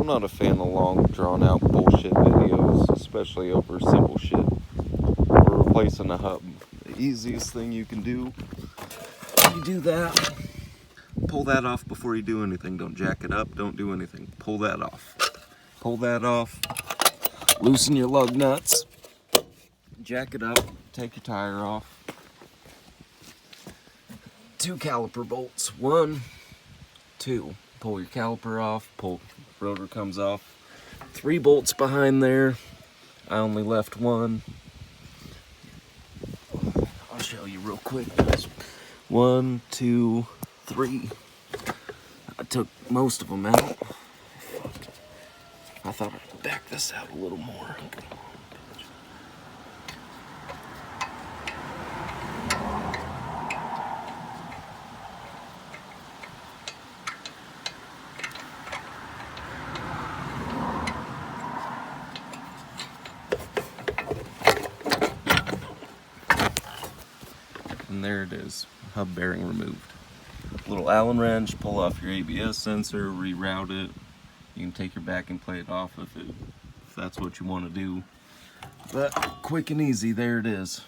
I'm not a fan of long, drawn-out bullshit videos, especially over simple shit. We're replacing a hub. The easiest thing you can do, you do that. Pull that off before you do anything. Don't jack it up, don't do anything. Pull that off. Pull that off. Loosen your lug nuts. Jack it up, take your tire off. 2 caliper bolts. 1, 2. Pull your caliper off, pull, rotor comes off. 3 bolts behind there. I only left 1. I'll show you real quick. 1, 2, 3. I took most of them out. I thought I'd back this out a little more. And there it is, hub bearing removed. Little Allen wrench, pull off your ABS sensor, reroute it. You can take your backing plate off if that's what you want to do. But quick and easy, there it is.